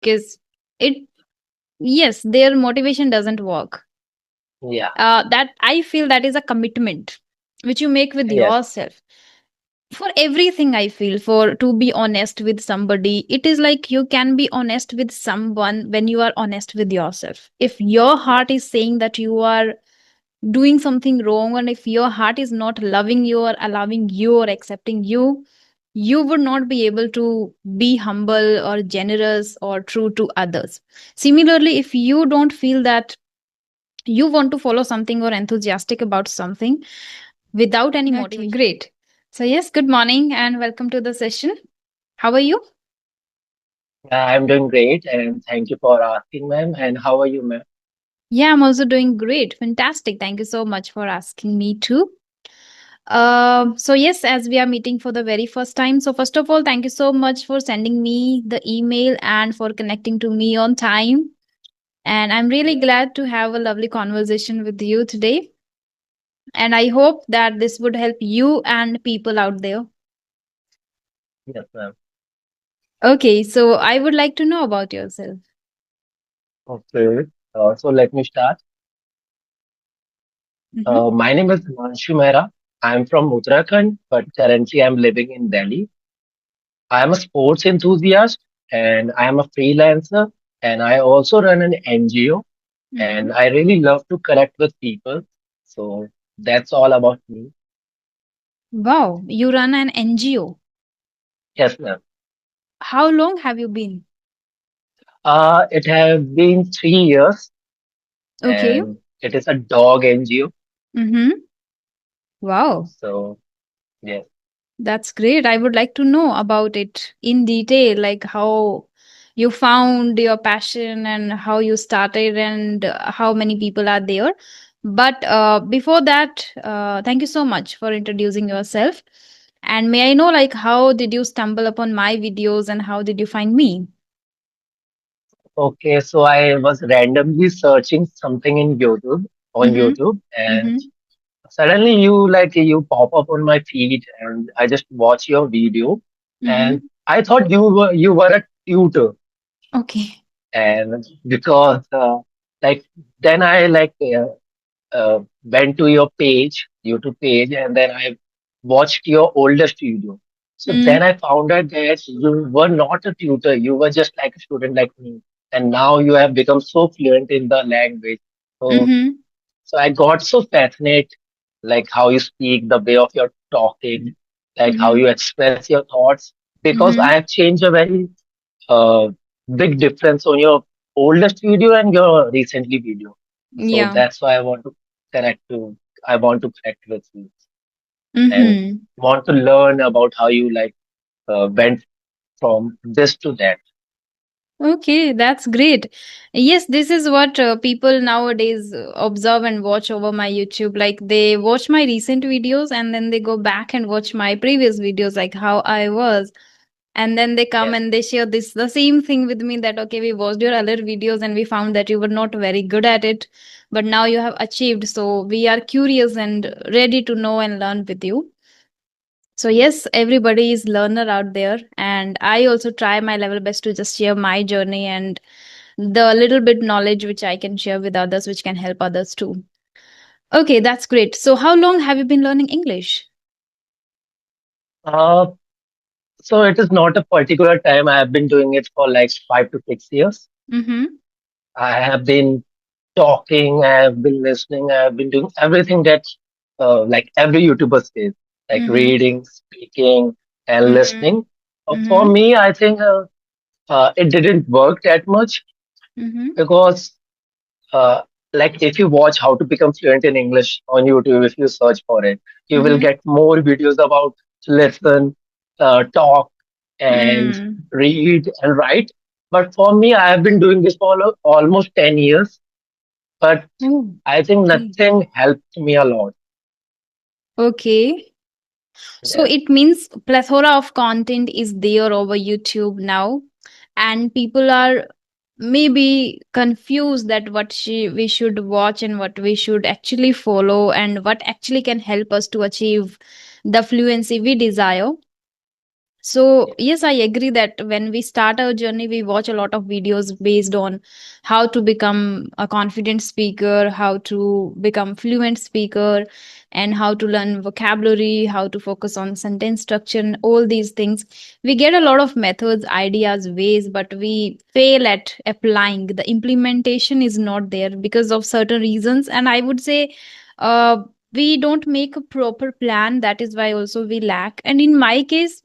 because it, yes, their motivation doesn't work. Yeah. That I feel that is a commitment which you make with Yes. yourself. For everything, I feel, for to be honest with somebody, it is like you can be honest with someone when you are honest with yourself. If your Yes. heart is saying that you are doing something wrong, and if your heart is not loving you or allowing you or accepting you, you would not be able to be humble or generous or true to others. Similarly, if you don't feel that you want to follow something or enthusiastic about something without any Okay, motivation. great. So yes, good morning and welcome to the session. How are you? I'm doing great, and thank you for asking, ma'am. And how are you, ma'am? Yeah, I'm also doing great. Fantastic. Thank you so much for asking me too. So yes, as we are meeting for the very first time, so first of all, thank you so much for sending me the email and for connecting to me on time. And I'm really Yes. glad to have a lovely conversation with you today. And I hope that this would help you and people out there. Yes, ma'am. Okay, so I would like to know about yourself. Okay. So let me start. Mm-hmm. My name is Himanshu Mehra. I'm from Uttarakhand, but currently I'm living in Delhi. I am a sports enthusiast and I am a freelancer, and I also run an NGO, Mm-hmm. and I really love to connect with people. So that's all about me. Wow, you run an NGO. Yes, ma'am. How long have you been? It has been 3 years, Okay. and it is a dog NGO. Mm-hmm. Wow, So yes. that's great. I would like to know about it in detail, like how you found your passion and how you started and how many people are there. But before that, thank you so much for introducing yourself. And may I know, like, how did you stumble upon my videos and how did you find me? Okay, so I was randomly searching something in Mm-hmm. YouTube, and Mm-hmm. suddenly you pop up on my feed, and I just watch your video, and Mm-hmm. I thought you were a tutor, Okay. and because like then I went to your page, YouTube page, and then I watched your oldest video. So then I found out that you were not a tutor, you were just like a student like me. And now you have become so fluent in the language. So, Mm-hmm. so I got so fascinated, like how you speak, the way of your talking, like how Mm-hmm. you express your thoughts, because I Mm-hmm. have changed a very uh, big difference on your oldest video and your recently video. So Yeah. that's why connect to I want to connect with you and Mm-hmm. want to learn about how you went from this to that. Okay, that's great. Yes, this is what people nowadays observe and watch over my YouTube. Like they watch my recent videos and then they go back and watch my previous videos, like how I was. And then they come Yes. and they share this the same thing with me that okay, we watched your other videos and we found that you were not very good at it, but now you have achieved. So we are curious and ready to know and learn with you. So yes, everybody is learner out there, and I also try my level best to just share my journey and the little bit knowledge which I can share with others, which can help others too. Okay, that's great. So how long have you been learning English? Uh, so it is not a particular time. I have been doing it for like 5 to 6 years. Mm-hmm. I have been talking, I have been listening, I have been doing everything that like every YouTuber says, like Mm-hmm. reading, speaking, and Mm-hmm. listening. For Mm-hmm. me, I think it didn't work that much Mm-hmm. because uh, like if you watch how to become fluent in English on YouTube, if you search for it, you will Mm-hmm. get more videos about listen, talk, and Mm. read and write. But for me, I have been doing this for almost 10 years, but Oh, I think okay. nothing helped me a lot. Okay. So Yes, it means plethora of content is there over YouTube now, and people are maybe confused that we should watch and what we should actually follow and what actually can help us to achieve the fluency we desire. So, yes, I agree that when we start our journey, we watch a lot of videos based on how to become a confident speaker, how to become fluent speaker, and how to learn vocabulary, how to focus on sentence structure, and all these things. We get a lot of methods, ideas, ways, but we fail at applying. The implementation is not there because of certain reasons. And I would say, we don't make a proper plan. That is why also we lack. And in my case,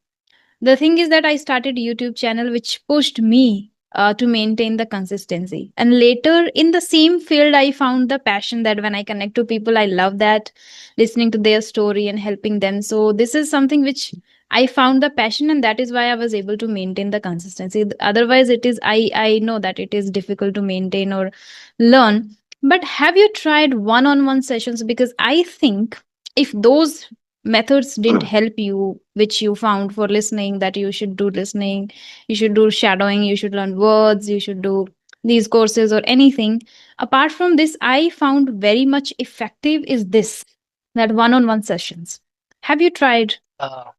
the thing is that I started YouTube channel which pushed me to maintain the consistency. And later in the same field, I found the passion that when I connect to people, I love that listening to their story and helping them. So this is something which I found the passion, and that is why I was able to maintain the consistency. Otherwise, it is I know that it is difficult to maintain or learn. But have you tried one-on-one sessions? Because I think if those methods didn't help you, which you found for listening, that you should do listening, you should do shadowing, you should learn words, you should do these courses or anything, apart from this, I found very much effective is this, that one-on-one sessions. Have you tried? Uh,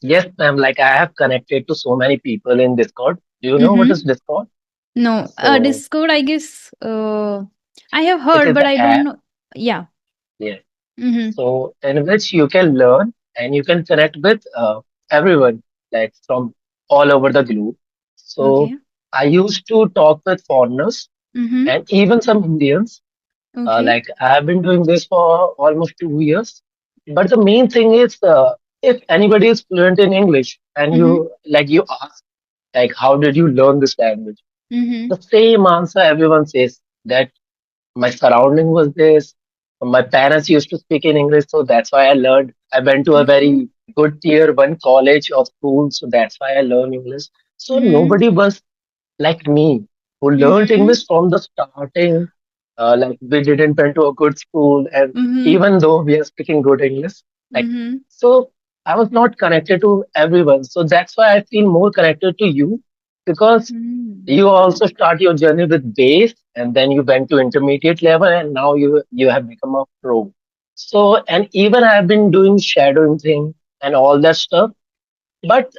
yes, ma'am. Like I have connected to so many people in Discord. Do you know what is Mm-hmm. Discord? No, So Discord, I guess, I have it heard, is but the I don't app. know. Yeah. Yeah. Mm-hmm. So in which you can learn and you can connect with everyone, like from all over the globe. So Okay. I used to talk with foreigners Mm-hmm. and even some Indians. Okay. Like I have been doing this for almost 2 years. But the main thing is, if anybody is fluent in English and Mm-hmm. you ask, like, how did you learn this language? Mm-hmm. The same answer everyone says, that my surrounding was this. My parents used to speak in English, so that's why I learned. I went to a Okay. very good tier one college or school, so that's why I learned English. So Mm-hmm. nobody was like me who learned Mm-hmm. English from the starting. Like we didn't went to a good school, and Mm-hmm. even though we are speaking good English, like Mm-hmm. so, I was not connected to everyone. So that's why I feel more connected to you because Mm. you also start your journey with base and then you went to intermediate level and now you have become a pro. So and even I've been doing shadowing thing and all that stuff. But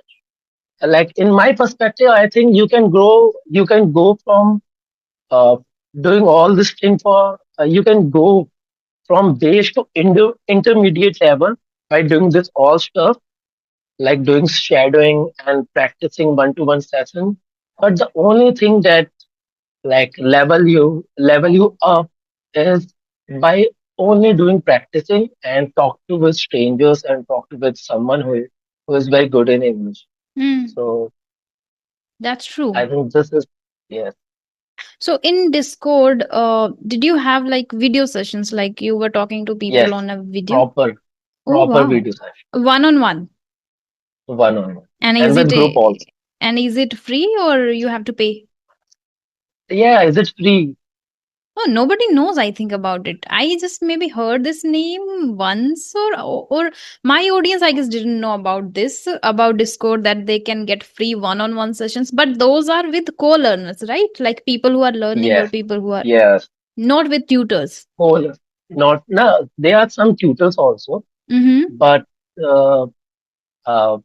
like in my perspective, I think you can go from uh, doing all this thing for you can go from base to intermediate level by doing this all stuff like doing shadowing and practicing one-to-one session. But the only thing that like level you up is by only doing practicing and talk to with strangers and talk to with someone who is very good in English. Mm. So That's I true. think this is yes, So in Discord, did you have like video sessions, like you were talking to people yes, on a video? proper Oh proper wow. video session, One on one. one on one, And and is it with group also. free or you have to pay? Yeah, is it free? Oh, nobody knows, I think, about it. I just maybe heard this name once, or my audience, I guess, didn't know about this, about Discord, that they can get free one-on-one sessions. But those are with co-learners, right? Like people who are learning or Yes, people who are yes. not with tutors. Whole not no. There are some tutors also, Mm-hmm. but uh, uh,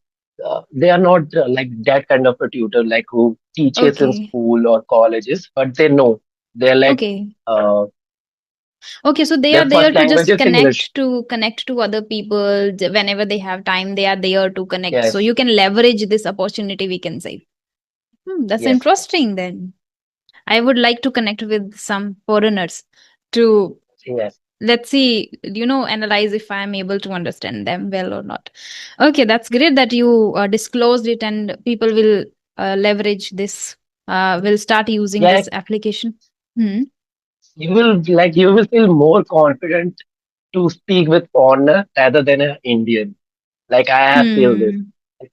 they are not like that kind of a tutor like who teaches in Okay. school or colleges, but they know they're like Okay. uh, Okay, so they are their there first to language just is English. connect to other people whenever they have time. They are there to connect. So Yes, you can leverage this opportunity, we can say. That's yes, interesting then. I would like to connect with some foreigners to, yes. let's see, analyze if I'm able to understand them well or not. Okay, that's great that you disclosed it, and people will leverage this, will start using Yeah, this application. Hmm. you will feel more confident to speak with foreigner rather than an Indian. Like I have feel this. Hmm.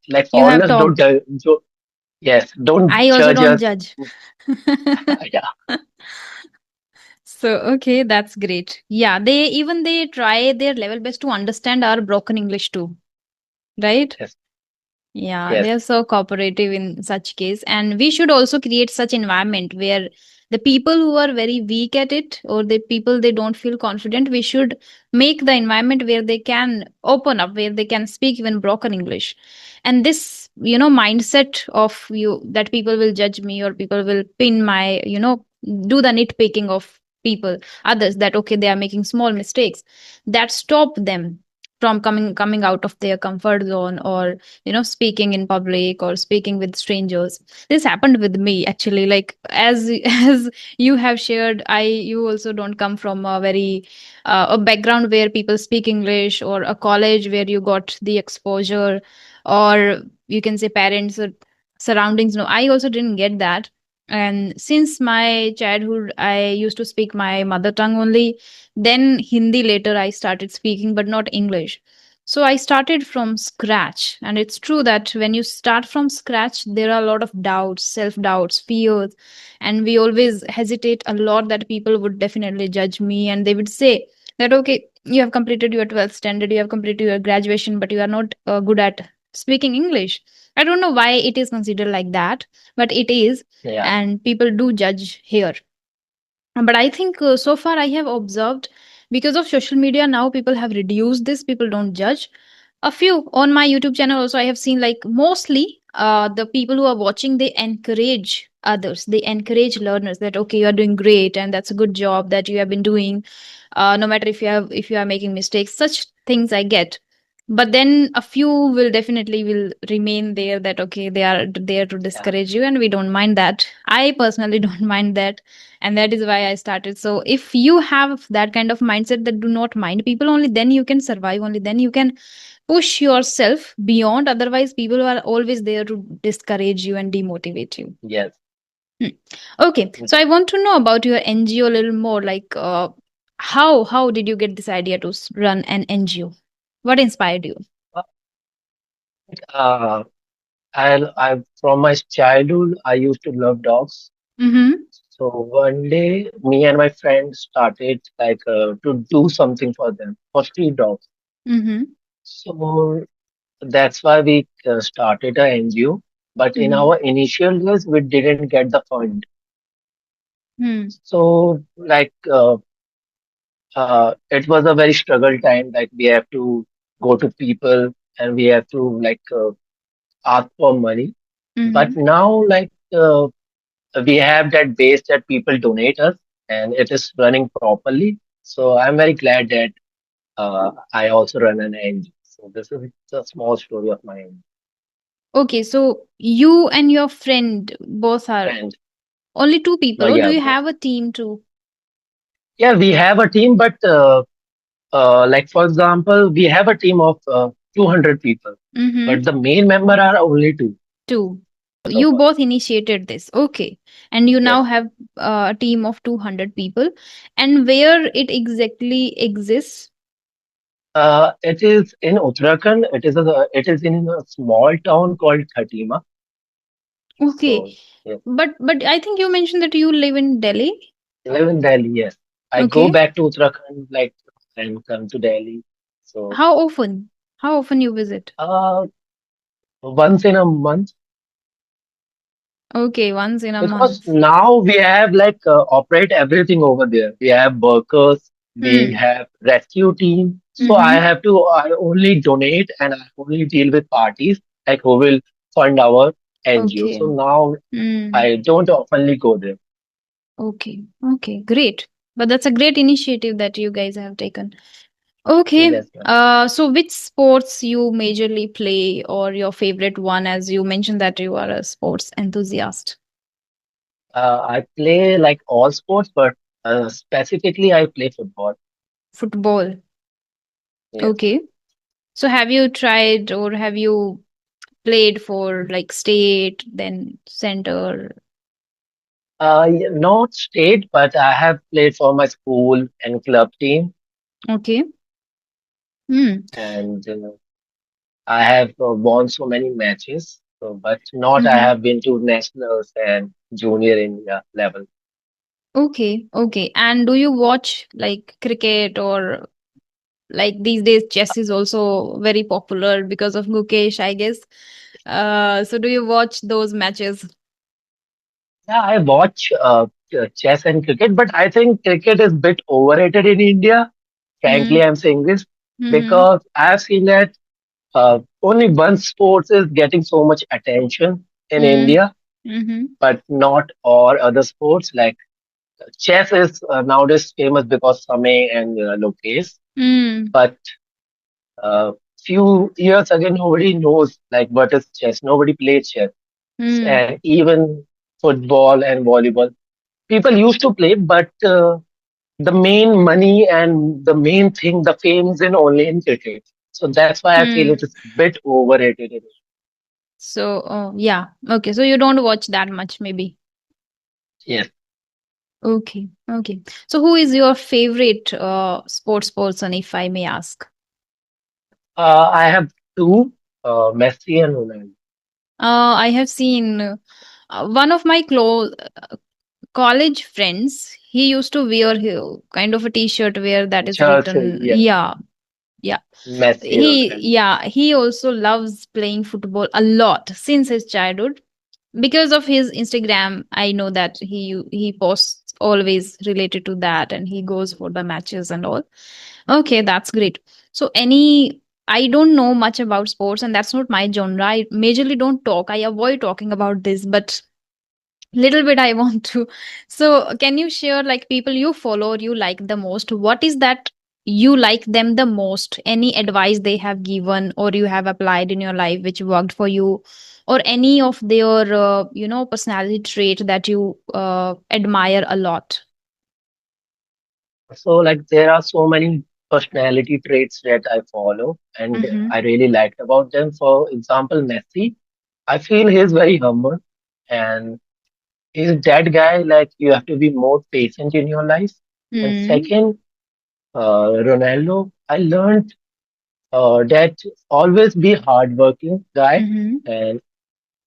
Like You have foreigners don't talked. yes, don't I also judge don't us. judge. Yeah, So, okay, that's great. Yeah, they try their level best to understand our broken English too, right? yes, Yeah, yes, they are so cooperative in such case, and we should also create such environment where The people who are very weak at it, or the people they don't feel confident, we should make the environment where they can open up, where they can speak even broken English. And this, mindset of you that people will judge me, or people will pin my, do the nitpicking of people, others, that okay, they are making small mistakes, that stop them from coming out of their comfort zone, or speaking in public or speaking with strangers. This happened with me actually, like as as you have shared, you also don't come from a very a background where people speak English, or a college where you got the exposure, or you can say parents or surroundings. No, I also didn't get that. And since my childhood, I used to speak my mother tongue only, then Hindi later I started speaking, but not English. So I started from scratch. And it's true that when you start from scratch, there are a lot of doubts, self doubts, fears. And we always hesitate a lot that people would definitely judge me, and they would say that, okay, you have completed your 12th standard, you have completed your graduation, but you are not good at speaking English. I don't know why it is considered like that, but it is. Yeah. And people do judge here. But I think so far I have observed, because of social media now, people have reduced this, people don't judge. A few on my YouTube channel also, I have seen, like mostly the people who are watching, they encourage others, they encourage learners, that okay, you are doing great, and that's a good job that you have been doing, no matter if you are making mistakes, such things I get. But then a few will definitely will remain there, that okay, they are there to Yeah. discourage you, and we don't mind that. I personally don't mind that. And that is why I started. So if you have that kind of mindset, that do not mind people, only then you can survive, only then you can push yourself beyond. Otherwise, people are always there to discourage you and demotivate you. Yes. Hmm. Okay, so I want to know about your NGO a little more. Like, how did you get this idea to run an NGO? What inspired you? Uh, I from my childhood, I used to love dogs. Mm-hmm. So one day, me and my friend started to do something for them, for street dogs. Mm-hmm. So that's why we started a NGO. But in Mm-hmm. our initial years, we didn't get the fund. Hmm. So it was a very struggle time. Like we have to go to people and we have to ask for money. But Mm-hmm. now we have that base that people donate us and it is running properly. So I'm very glad that I also run an NGO. So this is a small story of my Okay, so you and your friend both are friend. only two No, people, or do yeah, you have a team too? yeah, we have a team, but like for example, we have a team of 200 people, Mm-hmm. but the main member are only two Two. so You far. both initiated this. Okay. And you Yes. now have a team of 200 people. And where it exactly exists? It is in Uttarakhand. It is in a small town called Khatima. Okay. So yeah, But I think you mentioned that you live in Delhi. I live in Delhi. Yes, I go Okay. back to Uttarakhand and come to Delhi. So How often? How often you visit? uh, once in a month. Okay, once in a Because month. now we have operate everything over there. We have workers, we Hmm. have rescue team. So Mm-hmm. I only donate and I only deal with parties like who will fund our NGO. Okay. So now Hmm. I don't oftenly go there. Okay. Okay. Great. But that's a great initiative that you guys have taken. Okay. Yes, ma'am. So which sports you majorly play, or your favorite one, as you mentioned that you are a sports enthusiast? I play like all sports, but specifically I play football. Football. Yes. Okay. So have you tried, or have you played for like state, then center? Not state, but I have played for my school and club team. Okay. Hmm. And I have won so many matches, so, but not I Mm-hmm. have been to nationals and junior India level. Okay. Okay. And do you watch like cricket, or like these days chess is also very popular because of Mukesh, I guess. So do you watch those matches? Yeah, I watch. chess and cricket, but I think cricket is bit overrated in India. Frankly, Mm, I'm saying this mm-hmm. because I've seen that only one sport is getting so much attention in Mm, India, mm-hmm. but not all other sports. Like chess is nowadays famous because Samay and Lokesh, Mm, but uh, few years ago nobody knows like what is chess. Nobody plays chess, mm, and even football and volleyball. People used to play, but the main money and the main thing, the fame is in only in cricket. So that's why I feel it mm. is bit overrated. So, yeah. Okay. So you don't watch that much, maybe. Yes. Okay. Okay. So who is your favorite sports person, if I may ask? I have two, Messi and Ronaldo. I have seen one of my close college friends. He used to wear kind of a t-shirt where that is Chelsea, written, yes. yeah, yeah. Messi, Ronaldo. He also loves playing football a lot since his childhood. Because of his Instagram, I know that he posts always related to that, and he goes for the matches and all. Okay, that's great. So any I don't know much about sports, and that's not my genre. I majorly don't talk. I avoid talking about this, but little bit I want to. So can you share like people you follow or you like the most? What is that you like them the most? Any advice they have given or you have applied in your life which worked for you, or any of their personality trait that you admire a lot? So like there are so many personality traits that I follow and Mm-hmm. I really liked about them. For example, Messi, I feel he's very humble and he's that guy like you have to be more patient in your life. And Mm-hmm. second, Ronaldo, I learned that always be hardworking guy Mm-hmm. and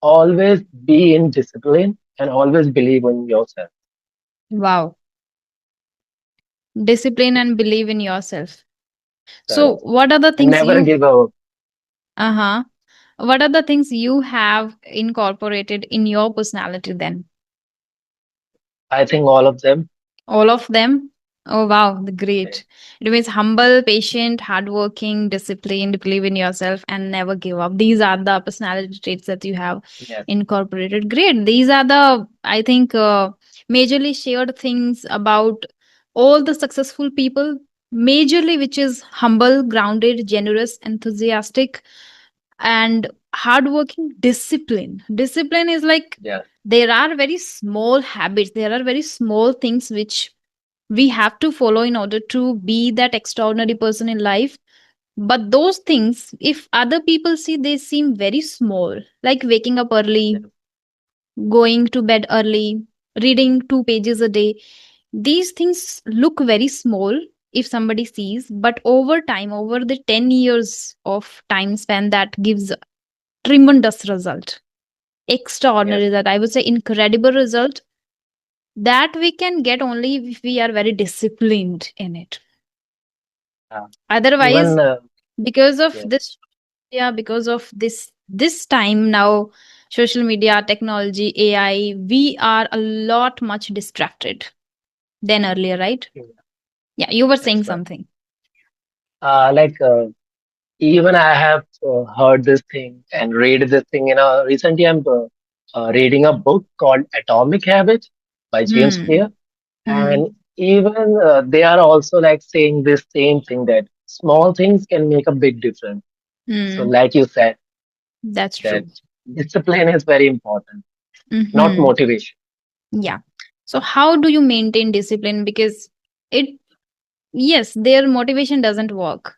always be in discipline and always believe in yourself. Wow. Discipline and believe in yourself. So Correct. what are the And things never you give up. uh-huh. What are the things you have incorporated in your personality then? I think all of them. All of them? Oh, wow, Yeah. great. It means humble, patient, hardworking, disciplined, believe in yourself, and never give up. These are the personality traits that you have Yes. incorporated. Great. These are the, I think, majorly shared things about all the successful people, majorly which is humble, grounded, generous, enthusiastic, and hardworking. Discipline is like Yes. there are very small habits, there are very small things which we have to follow in order to be that extraordinary person in life. But those things, if other people see, they seem very small, like waking up early, Yes. going to bed early, reading 2 pages a day. These things look very small if somebody sees, but over time, over the 10 years of time span, that gives tremendous result, extraordinary Yes. result, I would say incredible result, that we can get only if we are very disciplined in it. Uh, Otherwise, even because of yes. this, yeah, because of this time now, social media, technology, AI, we are a lot much distracted than earlier, right? Yeah, Yeah, you were saying that's right. something. Like even I have heard this thing and read this thing in a recently I'm reading a book called Atomic Habits by James Hmm. Clear, and Hmm. even they are also like saying this same thing that small things can make a big difference. So Hmm. like you said, That's that true. discipline is very important, not Hmm. motivation. Yeah. So how do you maintain discipline? Because it, yes, their motivation doesn't work.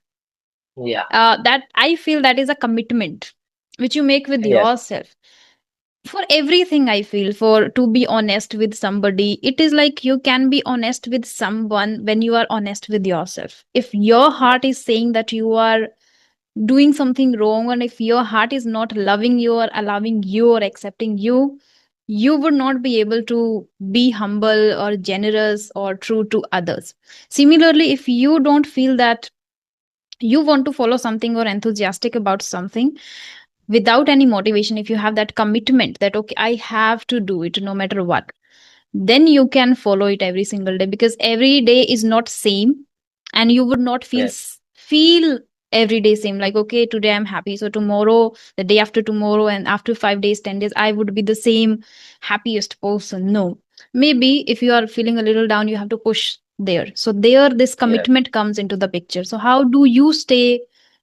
Yeah. That I feel that is a commitment which you make with Yes. yourself. For everything, I feel, for to be honest with somebody, it is like you can be honest with someone when you are honest with yourself. If your Yes. heart is saying that you are doing something wrong, and if your heart is not loving you or allowing you or accepting you, you would not be able to be humble or generous or true to others. Similarly, if you don't feel that you want to follow something or enthusiastic about something without any motivation, if you have that commitment that okay, I have to do it no matter what, then you can follow it every single day, because every day is not same, and you would not feel Yes, feel every day same, like okay, today I'm happy, so tomorrow, the day after tomorrow, and after 5 days, 10 days, I would be the same happiest person. No, maybe if you are feeling a little down, you have to push there, so there this yes. commitment comes into the picture. So how do you stay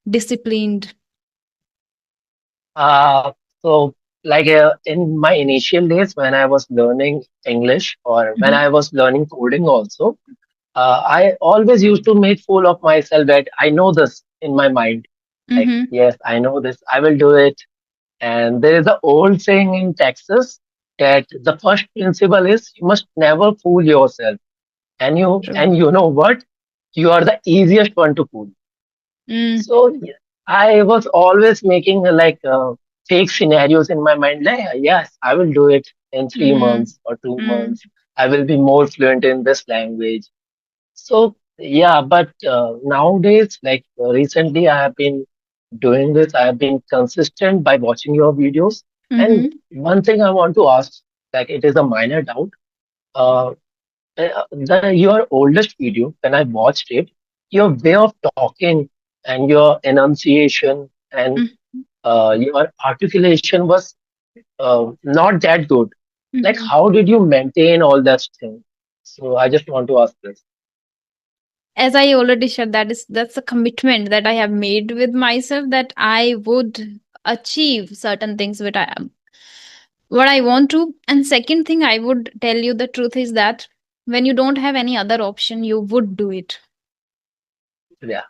disciplined? Uh, so like in my initial days when I was learning English or when Mm-hmm. I was learning coding also, I always used to make fool of myself that I know this in my mind. Like, Mm-hmm. yes, I know this, I will do it. And there is an old saying in Texas that the first principle is you must never fool yourself. True. And you know what? You are the easiest one to fool. Mm. So yeah, I was always making fake scenarios in my mind. Like, yes, I will do it in three Mm. months or two Mm. months. I will be more fluent in this language. So yeah, but nowadays, recently, I have been doing this. I have been consistent by watching your videos. And Mm-hmm. one thing I want to ask, like it is a minor doubt. Uh, your oldest video, when I watched it, your way of talking and your enunciation and your articulation was not that good. Like, Mm-hmm. how did you maintain all that thing? So I just want to ask this. As I already said, that's a commitment that I have made with myself, that I would achieve certain things which I am what I want to. And second thing I would tell you, the truth is that when you don't have any other option, you would do it. Yeah,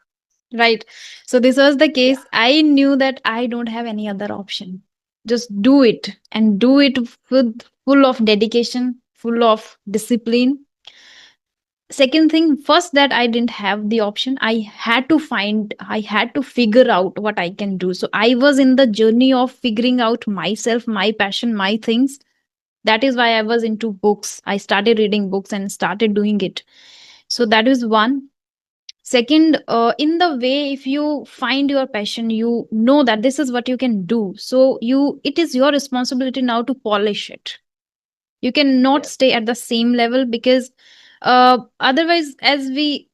Right. So this was the yeah, case. I knew that I don't have any other option. Just do it, and do it with full of dedication, full of discipline. Second thing, first, that I didn't have the option, I had to figure out what I can do. So I was in the journey of figuring out myself, my passion, my things. That is why I was into books. I started reading books and started doing it. So that is one. Second, in the way, if you find your passion, you know that this is what you can do, so it is your responsibility now to polish it. You cannot yeah, stay at the same level, because otherwise, as we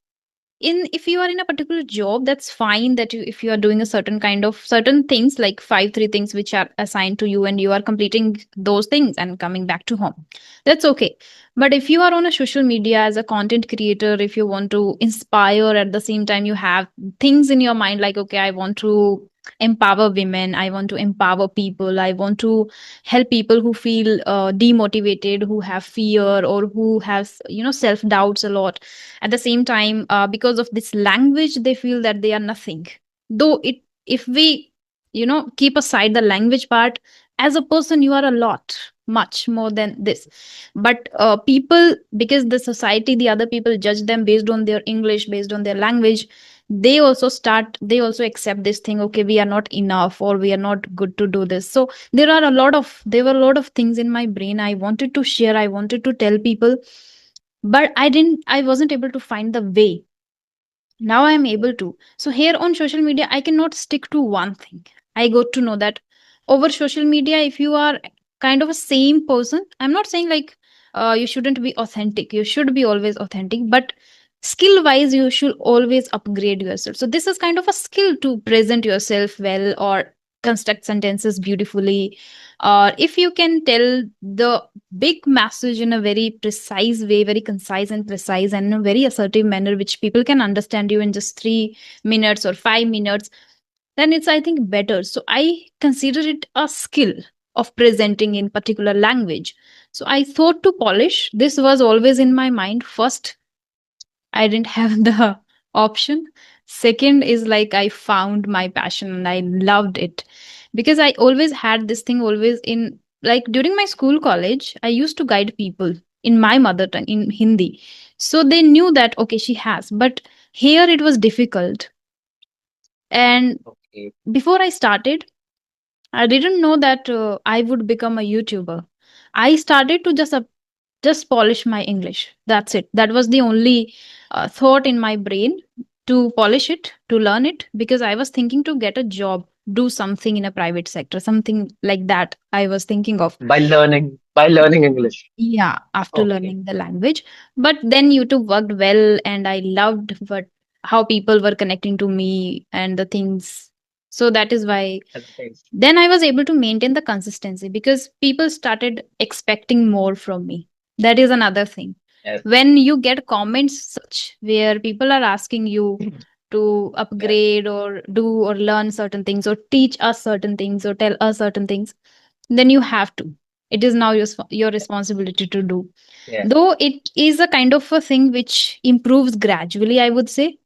in if you are in a particular job, that's fine, that you if you are doing a certain kind of certain things, like five three things which are assigned to you, and you are completing those things and coming back to home, that's okay. But if you are on a social media as a content creator, if you want to inspire, at the same time you have things in your mind, like okay, I want to empower women, I want to empower people, I want to help people who feel demotivated, who have fear, or who has self doubts a lot. At the same time, because of this language, they feel that they are nothing. Though it if we keep aside the language part, as a person you are a lot, much more than this. But people, because the society, the other people judge them based on their English, based on their language, they also accept this thing, okay, we are not enough, or we are not good to do this. So there were a lot of things in my brain I wanted to share, I wanted to tell people, but I wasn't able to find the way. Now I am able to. So here on social media, I cannot stick to one thing. I got to know that over social media, if you are kind of a same person, I'm not saying like you shouldn't be authentic, you should be always authentic, but skill wise you should always upgrade yourself. So this is kind of a skill to present yourself well, or construct sentences beautifully, or if you can tell the big message in a very precise way, very concise and precise, and in a very assertive manner, which people can understand you in just 3 minutes or 5 minutes, then it's, I think, better. So I consider it a skill of presenting in particular language. So I thought to polish. This was always in my mind. First, I didn't have the option. Second is like I found my passion and I loved it, because I always had this thing always in, like during my school college, I used to guide people in my mother tongue, in Hindi. So they knew that okay, she has, but here it was difficult. And okay, before I started, I didn't know that I would become a YouTuber. I started to just polish my English. That's it. That was the only thought in my brain, to polish it, to learn it, because I was thinking to get a job. do something in a private sector, something like that I was thinking of. By learning English. Yeah, after Okay, learning the language. But then YouTube worked well and I loved what how people were connecting to me and the things. So that is why and thanks. then I was able to maintain the consistency because people started expecting more from me. That is another thing. Yes, When you get comments such where people are asking you to yes, upgrade or do or learn certain things or teach us certain things or tell us certain things, then you have to. It is now your responsibility to do. yes, Though it is a kind of a thing which improves gradually, I would say.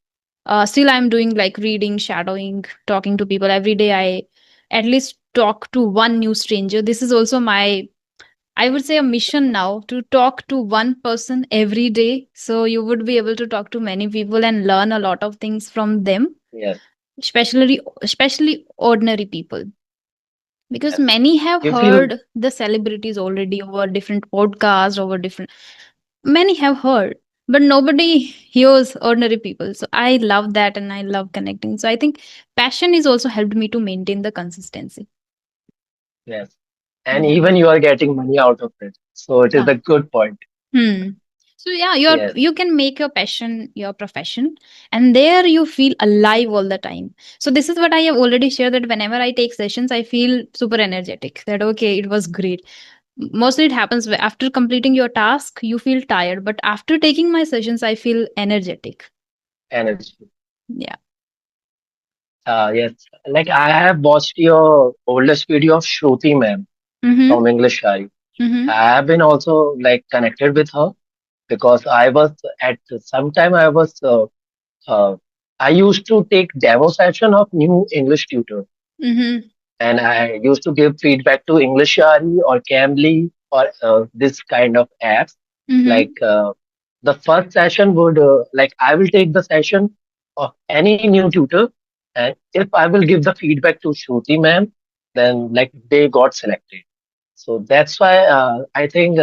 Still, I'm doing like reading, shadowing, talking to people every day. I at least talk to one new stranger. This is also my, I would say, a mission now to talk to one person every day. So you would be able to talk to many people and learn a lot of things from them, yes, especially ordinary people, because yes. many have You feel heard the celebrities already over different podcasts, over different, many have heard, but nobody hears ordinary people. So I love that and I love connecting. So I think passion is also helped me to maintain the consistency. yes, and Yeah. even you are getting money out of it, so it is Yeah. a good point. Hmm. So yeah, Yes, you can make your passion your profession, and there you feel alive all the time. So this is what I have already shared, that whenever I take sessions, I feel super energetic. That okay, it was great. Mostly it happens after completing your task, you feel tired, but after taking my sessions, I feel energetic. energy. Yeah. Yes, like I have watched your oldest video of Shruti ma'am Mm-hmm. from English Shari. Mm-hmm. I have been also like connected with her because I was at some time uh, I used to take demo session of new English tutor, Mm-hmm. and I used to give feedback to English Shari or Cambly or this kind of apps. Mm-hmm. Like the first session would like I will take the session of any new tutor, and if I will give the feedback to Shruti ma'am, then like they got selected. So that's why I think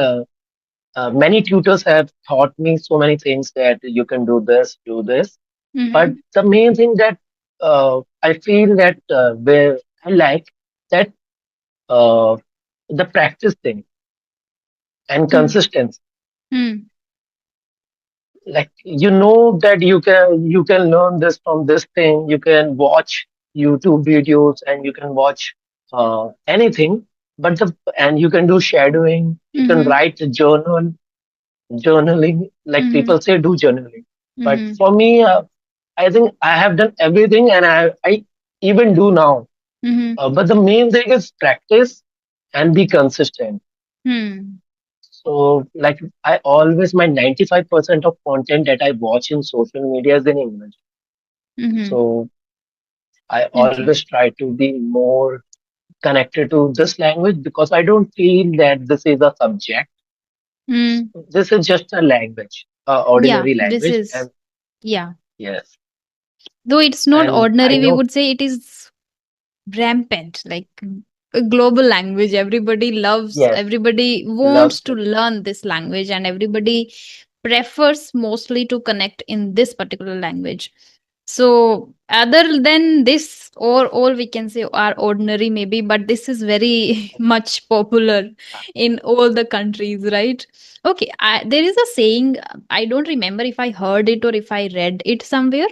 many tutors have taught me so many things that you can do this. But Mm-hmm. the main thing that I feel that where I like that uh, the practice thing and Mm-hmm. consistency. Mm-hmm. Like you know that you can learn this from this thing. You can watch YouTube videos and you can watch anything. But the and you can do shadowing. You can Mm-hmm. write a journaling. Like Mm-hmm. people say, do journaling. But Mm-hmm. for me, I think I have done everything, and I even do now. Mm-hmm. But the main thing is practice and be consistent. Mm-hmm. So, like, I always, my 95% of content that I watch in social media is in English. Mm-hmm. So, I Okay. always try to be more connected to this language because I don't feel that this is a subject. Mm. This is just a language, Yeah, ordinary this language. is, And yeah. yes, Though it's not and I ordinary, we know, would say it is rampant, like a global language. Everybody loves, yes, everybody loves wants to it. learn this language, and everybody prefers mostly to connect in this particular language. So other than this, or all we can say are ordinary maybe, but this is very much popular in all the countries, right? Okay, there is a saying, I don't remember if I heard it or if I read it somewhere,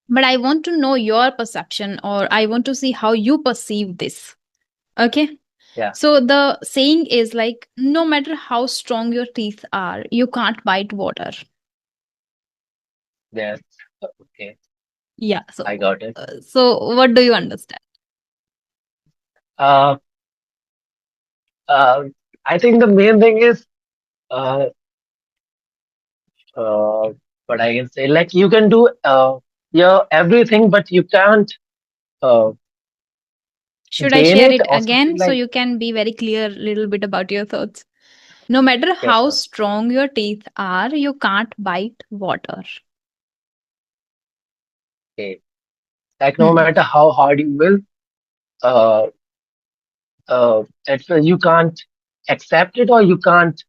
but I want to know your perception, or I want to see how you perceive this. Okay. Yeah, So the saying is like, no matter how strong your teeth are, you can't bite water. yes. Okay, Yeah. I So, got it. what do you understand? Uh, uh, I think the main thing is uh, uh, what I can say. Like you can do yeah everything, but you can't uh, Should I gain share it it or something again so like. you can be very clear a little bit about your thoughts? No matter Yes, how ma'am. strong your teeth are, you can't bite water. Okay. Like no Hmm. matter how hard you will, uh, you can't accept it or you can't.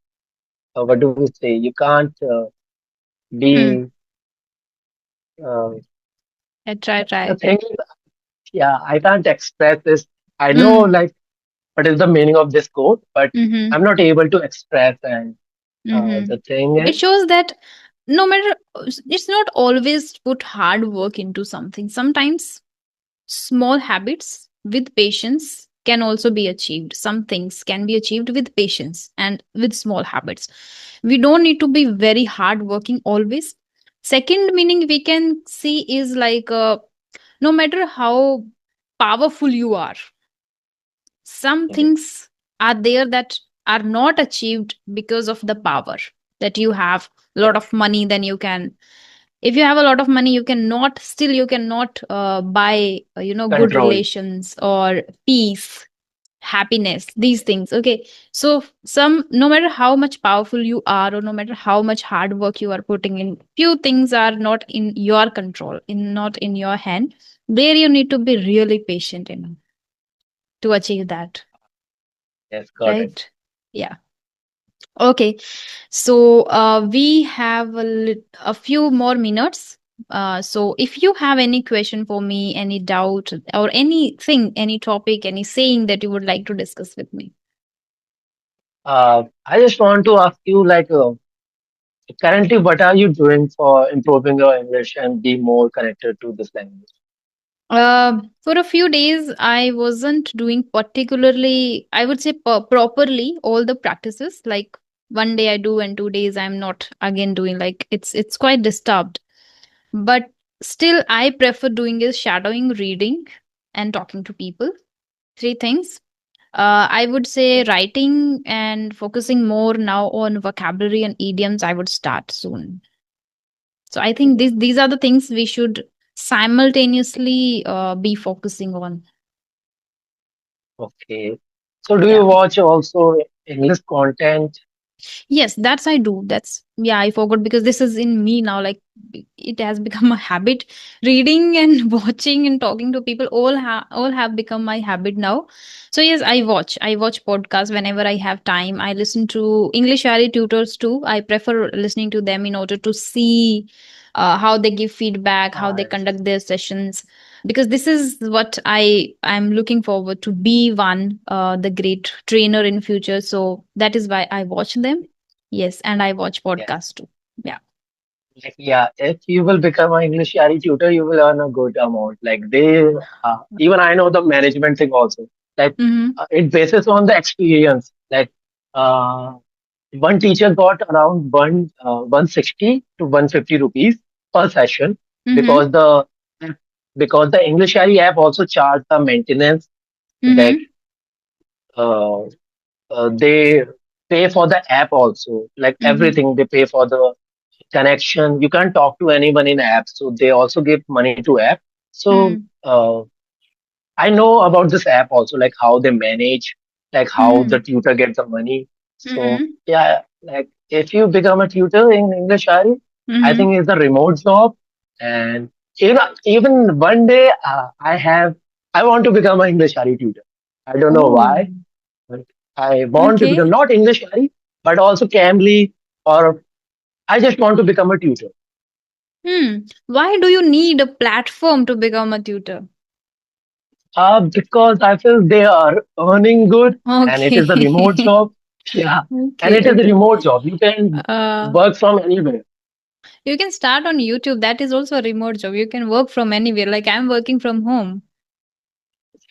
What do we say? You can't Hmm. be. Uh, Yeah, try, the try. thing. Yeah, I can't express this. I know Mm, like what is the meaning of this quote, but mm-hmm, I'm not able to express. And mm-hmm. the thing It is, shows that no matter, it's not always put hard work into something. Sometimes small habits with patience can also be achieved. Some things can be achieved with patience and with small habits. We don't need to be very hard working always. Second meaning we can see is like no matter how powerful you are, some yes, things are there that are not achieved because of the power that you have. A lot yes, of money, then you can, if you have a lot of money, you cannot, still you cannot buy good control. relations or peace, happiness, these things. Okay, so some, no matter how much powerful you are or no matter how much hard work you are putting in, few things are not in your control, in not in your hand. There you need to be really patient enough to achieve that, Yes, got it. right? Yeah. Okay, so we have a few more minutes. So if you have any question for me, any doubt, or anything, any topic, any saying that you would like to discuss with me. I just want to ask you, like, currently, what are you doing for improving your English and be more connected to this language? For a few days, I wasn't doing particularly, I would say, properly all the practices. Like one day I do, and 2 days I'm not again doing. Like it's quite disturbed. But still, I prefer doing is shadowing, reading, and talking to people. Three things. I would say Yes, writing and focusing more now on vocabulary and idioms. I would start soon. So I think yes. these are the things we should simultaneously be focusing on. Okay. So, do you Yeah. watch also English content? Yes, that's I do. That's, yeah, I forgot because this is in me now. Like it has become a habit. Reading and watching and talking to people all have become my habit now. So yes, I watch podcasts whenever I have time. I listen to English Ari tutors too. I prefer listening to them in order to see how they give feedback, how they Yes. conduct their sessions, because this is what I'm looking forward to be one, the great trainer in future. So that is why I watch them. Yes, and I watch Yes. podcasts too. Yeah. Like, yeah, if you will become an English Yari tutor, you will earn a good amount. Like they, even I know the management thing also. Like Mm-hmm. it bases on the experience. Like uh, one teacher got around 160 to 150 rupees per session Mm-hmm. because the English Yari app also charge the maintenance. Like Mm-hmm. uh, they pay for the app also. Like Mm-hmm. everything, they pay for the connection. You can't talk to anyone in app, so they also give money to app. So I know about this app also, like how they manage, like how the Mm-hmm. tutor gets the money. So Mm-hmm. yeah, like if you become a tutor in English, Ari, I Mm-hmm. think it's a remote job. And even one day, I want to become an English Ari tutor. I don't know Oh, why, but I want to become okay. not English Ari, but also Cambly, or I just want to become a tutor. Why do you need a platform to become a tutor? Because I feel they are earning good and it is a remote Okay. job. Yeah. And it Okay, is a okay. remote job. You can Uh, work from anywhere. you can start on YouTube. That is also a remote job. You can work from anywhere. Like I'm working from home.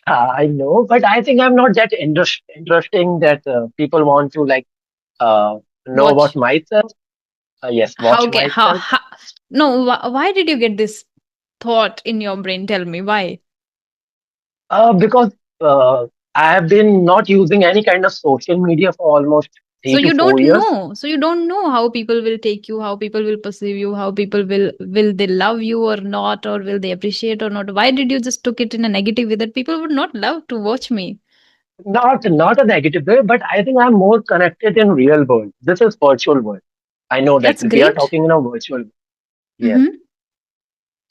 I know, but I think I'm not that interesting that people want to like uh, know about Watch. myself. Yes, watch myself. How no, why did you get this thought in your brain? Tell me why. Because I have been not using any kind of social media for almost So 3 to 4 years. you don't know how people will take you, how people will perceive you, how people will they love you or not, or will they appreciate or not. Why did you just took it in a negative way that people would not love to watch me? Not a negative way, but I think I'm more connected in real world. This is virtual world. I know that That's we are great. talking in a virtual world. Yes. Mm-hmm.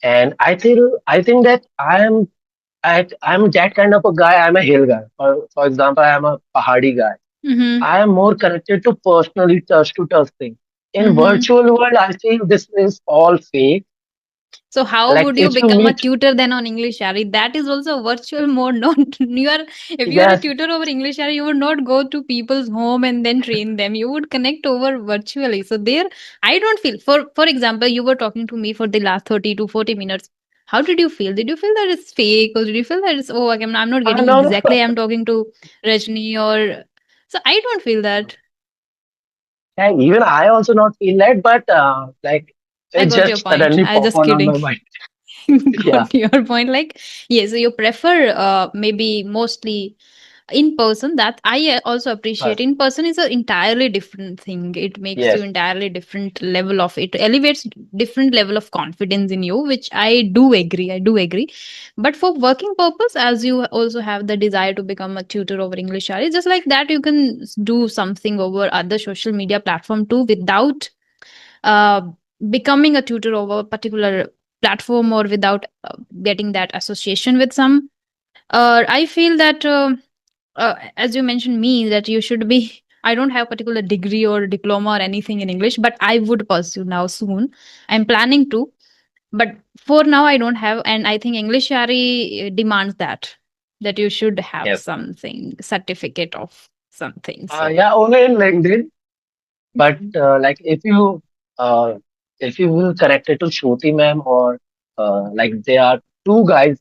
And I think that I'm that kind of a guy. I'm a hill guy. For example, I am a Pahadi guy. Mm-hmm. I am more connected to personally touch to touch thing. In Mm-hmm. virtual world, I feel this is all fake. So how Like would you if you become a meet, tutor then on English, Shari? That is also a virtual mode. Not you are if you are a yes, tutor over English, Shari, you would not go to people's home and then train them. You would connect over virtually. So there, I don't feel. For example, you were talking to me for the last 30 to 40 minutes. How did you feel? Did you feel that it's fake, or did you feel that it's I'm not getting no, no. exactly I'm talking to Rajni or so I don't feel that. Yeah, even I also not feel that, but like I it got your just point. suddenly I pop just on kidding. my mind. Yeah, Got your point. Like, yes, so you prefer maybe mostly in person. That I also appreciate. but In person is an entirely different thing. It makes you yes, entirely different level of it elevates different level of confidence in you, which I do agree. I do agree. But for working purpose, as you also have the desire to become a tutor over English, it's just like that you can do something over other social media platform too without uh, becoming a tutor over a particular platform or without getting that association with some I feel that as you mentioned me that you should be I don't have particular degree or diploma or anything in English, but I would pursue now soon. I'm planning to, but for now I don't have, and I think English Shari demands that you should have yes. something certificate of something. So Yeah, only in LinkedIn. But mhm. uh, if you will connect it to Shruti ma'am or like there are two guys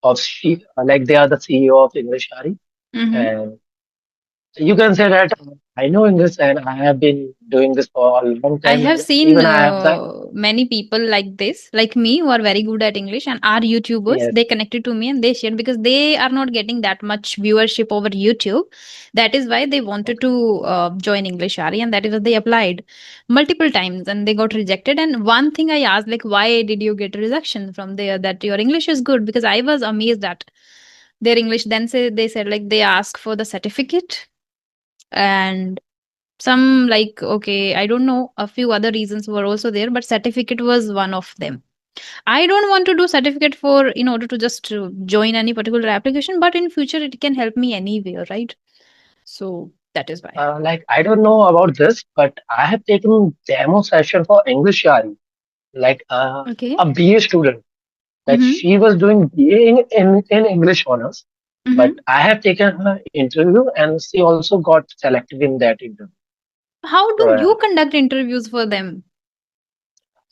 of she like they are the CEO of English Hari, Mhm. and you can say that I know English and I have been doing this for a long I time, have and seen even I have the many people like this, like me, who are very good at English and are YouTubers. yes, They connected to me and they shared because they are not getting that much viewership over YouTube. That is why they wanted to join English Ari, and that is what they applied multiple times and they got rejected. And one thing I asked, like, why did you get a rejection from there? That your English is good, because I was amazed at their English. Then they said like they asked for the certificate and some like okay I don't know a few other reasons were also there, but certificate was one of them. I don't want to do certificate for in order to just join any particular application, but in future it can help me anywhere, right? So that is why. like I don't know about this, but I have taken demo session for English Hari, like Okay. a BA student. Like Mm-hmm. she was doing BA in English honors, but Mm-hmm. I have taken her interview and she also got selected in that interview. How So do you conduct interviews for them?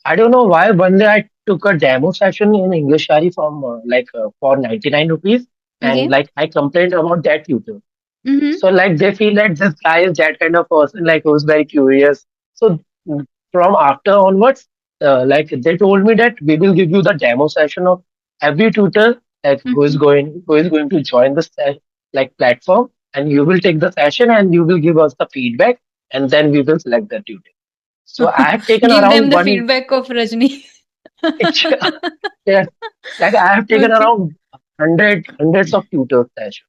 I don't know why one day I took a demo session in English Shari from for 99 rupees, and Okay. like I complained about that tutor. Mm-hmm. So like they feel that this guy is that kind of person like who's very curious. So from after onwards, like they told me that we will give you the demo session of every tutor like Mm-hmm. who is going to join the like platform, and you will take the session and you will give us the feedback, and then we will select the tutor. So I have taken Give them around the one. feedback of Rajni. Yes, like I have taken Okay. around hundreds of tutor sessions.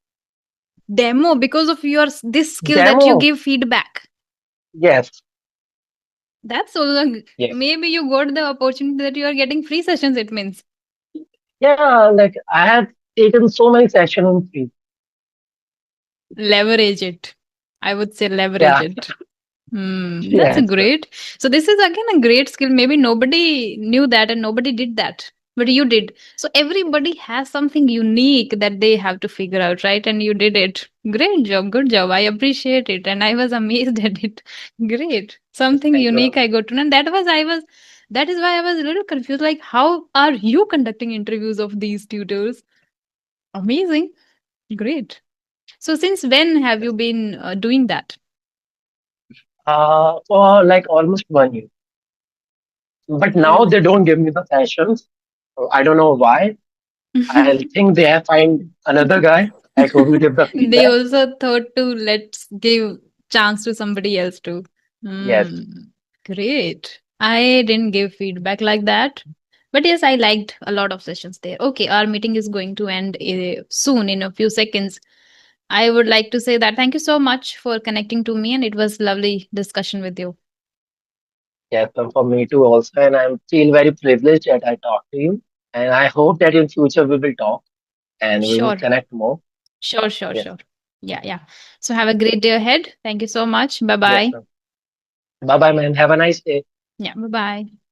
Demo because of your this skill that you Demo, give feedback. yes, That's also yes. maybe you got the opportunity that you are getting free sessions, it means. Yeah, like I have taken so many sessions in free. Leverage it. I would say leverage Yeah, it. Hmm, that's a yes, great. So this is again a great skill. Maybe nobody knew that and nobody did that, but you did. So everybody has something unique that they have to figure out, right? And you did it. Great job, good job. I appreciate it, and I was amazed at it. Great, yes. something Thank you very unique I much. got to know. And that was I was. That is why I was a little confused. Like, how are you conducting interviews of these tutors? Amazing, great. So since when have Yes. you been doing that? For like almost 1 year. But now Oh. they don't give me the sessions. So I don't know why. I think they have find another guy like who will give the They feedback. also thought to let's give chance to somebody else too. Yes, Hmm. Great. I didn't give feedback like that. But yes, I liked a lot of sessions there. Okay, our meeting is going to end soon in a few seconds. I would like to say that thank you so much for connecting to me and it was lovely discussion with you. yes, and for me too also. And I feel very privileged that I talked to you. And I hope that in future we will talk and we will Sure. connect more. Sure, sure, Yes, sure. Yeah, yeah. So have a great day ahead. Thank you so much. Bye yes. bye. Bye bye, man. Have a nice day. Yeah, bye bye.